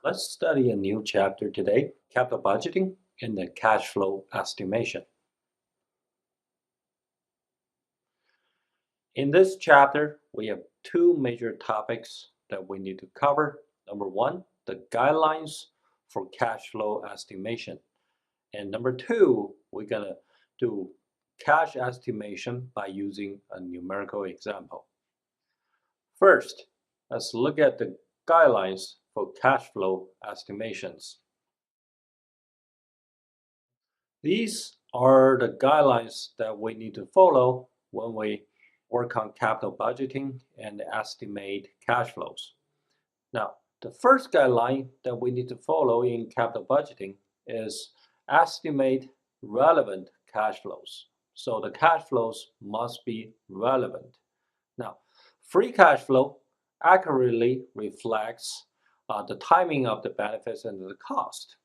Let's study a new chapter today, capital budgeting and the cash flow estimation. In this chapter, we have two major topics that we need to cover. Number one, the guidelines for cash flow estimation. And number two, we're going to do cash estimation by using a numerical example. First, let's look at the guidelines for cash flow estimations. These are the guidelines that we need to follow when we work on capital budgeting and estimate cash flows. Now, the first guideline that we need to follow in capital budgeting is estimate relevant cash flows. So the cash flows must be relevant. Now, free cash flow accurately reflects the timing of the benefits and the cost.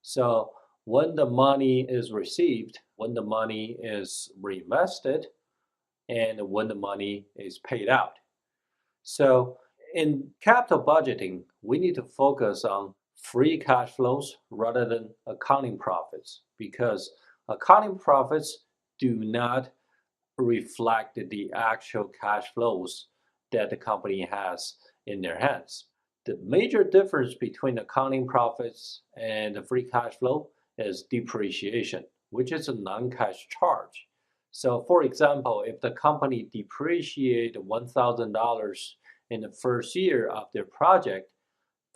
So when the money is received, when the money is reinvested, and when the money is paid out. So in capital budgeting, we need to focus on free cash flows rather than accounting profits because accounting profits do not reflect the actual cash flows that the company has in their hands. The major difference between accounting profits and the free cash flow is depreciation, which is a non-cash charge. So for example, if the company depreciates $1,000 in the first year of their project,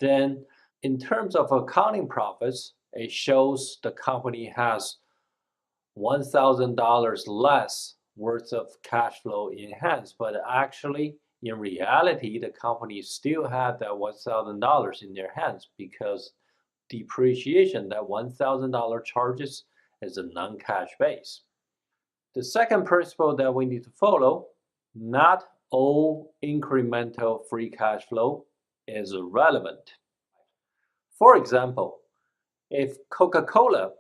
then in terms of accounting profits, it shows the company has $1,000 less worth of cash flow in hands, but actually in reality, the company still had that $1,000 in their hands because depreciation, that $1,000 charges, is a non-cash base. The second principle that we need to follow, not all incremental free cash flow is relevant. For example, if Coca-Cola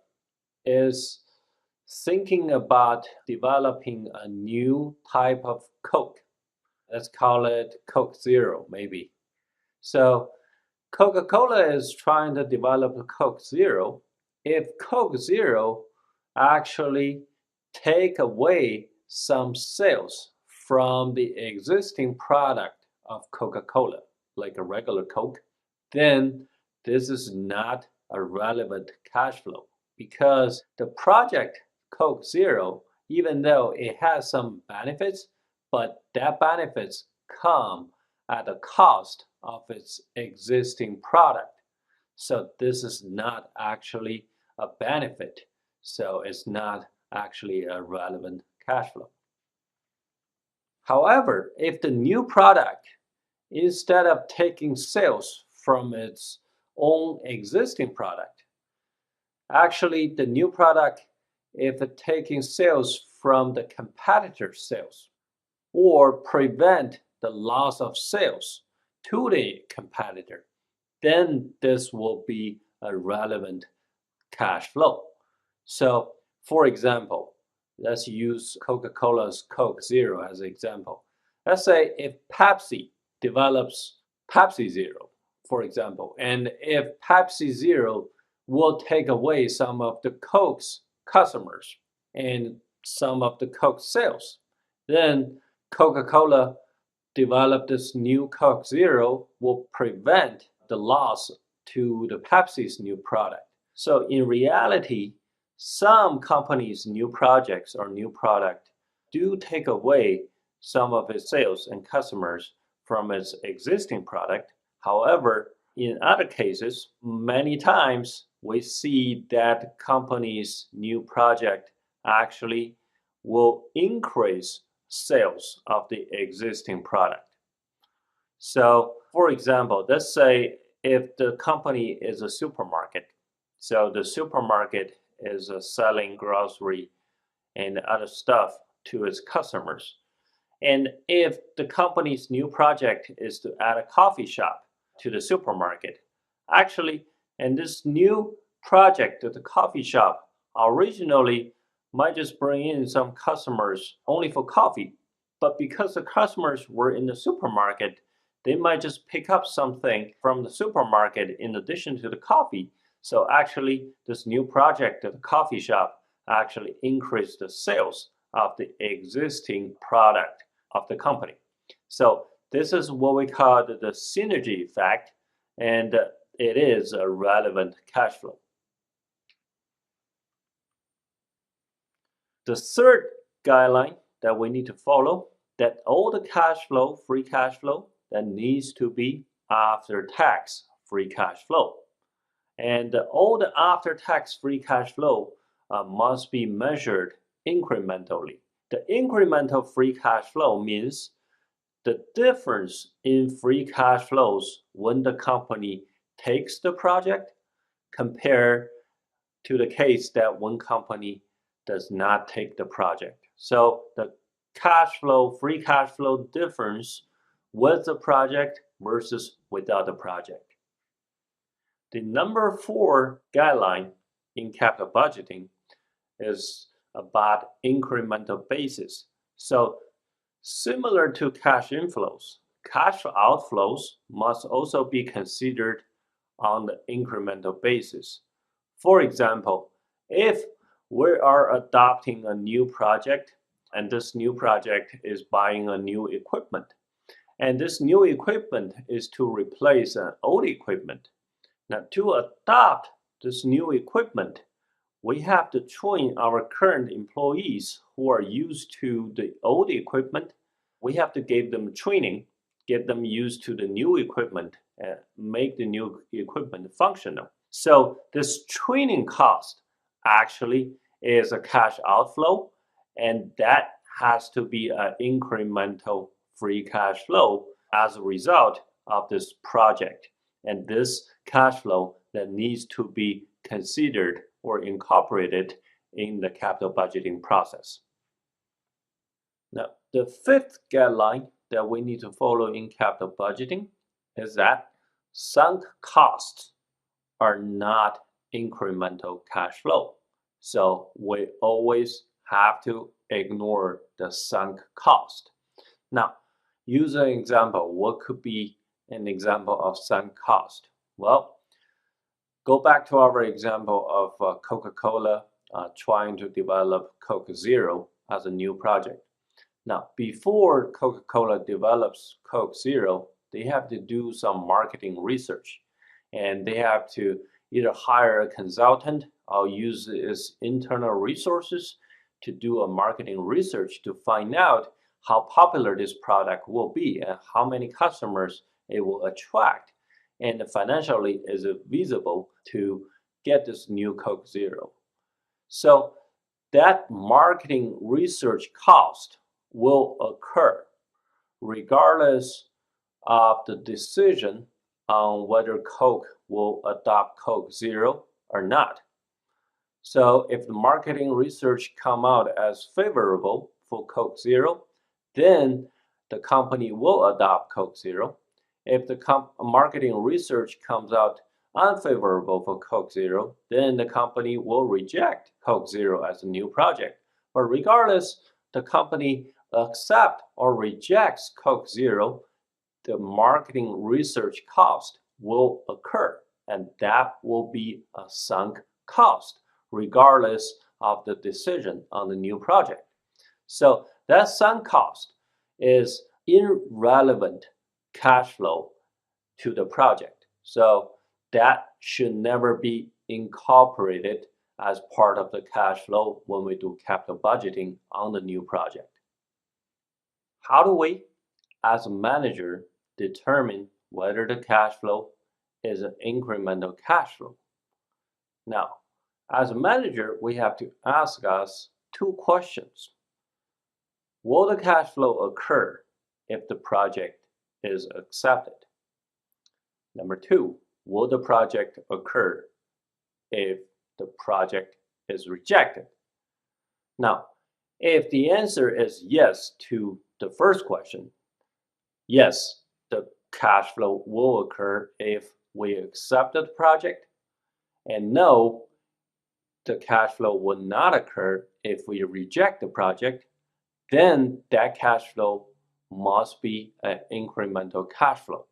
is thinking about developing a new type of Coke, let's call it Coke Zero maybe. So Coca-Cola is trying to develop Coke Zero. If Coke Zero actually take away some sales from the existing product of Coca-Cola, like a regular Coke, then this is not a relevant cash flow because the project Coke Zero, even though it has some benefits, but that benefits come at the cost of its existing product. So this is not actually a benefit. So it's not actually a relevant cash flow. However, if the new product, instead of taking sales from its own existing product, actually the new product, if it's taking sales from the competitor's sales or prevent the loss of sales to the competitor, then this will be a relevant cash flow. So for example, let's use Coca-Cola's Coke Zero as an example. Let's say if Pepsi develops Pepsi Zero, for example, and if Pepsi Zero will take away some of the Coke's customers and some of the Coke sales, then Coca-Cola develop this new Coke Zero will prevent the loss to the Pepsi's new product. So in reality, some companies' new projects or new product do take away some of its sales and customers from its existing product. However, in other cases, many times we see that company's new project actually will increase sales of the existing product. So for example, let's say if the company is a supermarket, so the supermarket is selling grocery and other stuff to its customers. And if the company's new project is to add a coffee shop to the supermarket, actually, and this new project to the coffee shop originally might just bring in some customers only for coffee. But because the customers were in the supermarket, they might just pick up something from the supermarket in addition to the coffee. So actually, this new project at the coffee shop actually increased the sales of the existing product of the company. So this is what we call the synergy effect, and it is a relevant cash flow. The third guideline that we need to follow, that all the cash flow, free cash flow, that needs to be after tax free cash flow. And all the after tax free cash flow must be measured incrementally. The incremental free cash flow means the difference in free cash flows when the company takes the project compared to the case that one company does not take the project. So the cash flow, free cash flow difference with the project versus without the project. The number 4 guideline in capital budgeting is about incremental basis. So similar to cash inflows, cash outflows must also be considered on the incremental basis. For example, if we are adopting a new project and this new project is buying a new equipment, and this new equipment is to replace an old equipment. Now, to adopt this new equipment, we have to train our current employees who are used to the old equipment. We have to give them training, get them used to the new equipment, and make the new equipment functional. So this training cost actually is a cash outflow, and that has to be an incremental free cash flow as a result of this project. And this cash flow that needs to be considered or incorporated in the capital budgeting process. Now, the 5th guideline that we need to follow in capital budgeting is that sunk costs are not incremental cash flow. So we always have to ignore the sunk cost. Now, use an example. What could be an example of sunk cost? Well, go back to our example of Coca-Cola trying to develop Coke Zero as a new project. Now, before Coca-Cola develops Coke Zero, they have to do some marketing research, and they have to either hire a consultant or use its internal resources to do a marketing research to find out how popular this product will be and how many customers it will attract, and financially is it feasible to get this new Coke Zero. So that marketing research cost will occur regardless of the decision on whether Coke will adopt Coke Zero or not. So if the marketing research come out as favorable for Coke Zero, then the company will adopt Coke Zero. If the marketing research comes out unfavorable for Coke Zero, then the company will reject Coke Zero as a new project. But regardless, the company accept or rejects Coke Zero, the marketing research cost will occur, and that will be a sunk cost regardless of the decision on the new project. So that sunk cost is irrelevant cash flow to the project. So that should never be incorporated as part of the cash flow when we do capital budgeting on the new project. How do we, as a manager, determine whether the cash flow is an incremental cash flow? Now, as a manager, we have to ask us 2 questions. Will the cash flow occur if the project is accepted? Number 2, will the project occur if the project is rejected? Now, if the answer is yes to the first question, yes, the cash flow will occur if we accept the project, and no, the cash flow will not occur if we reject the project, then that cash flow must be an incremental cash flow.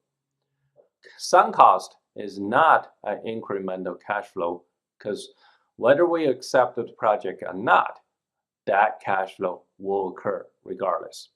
Sunk cost is not an incremental cash flow because whether we accept the project or not, that cash flow will occur regardless.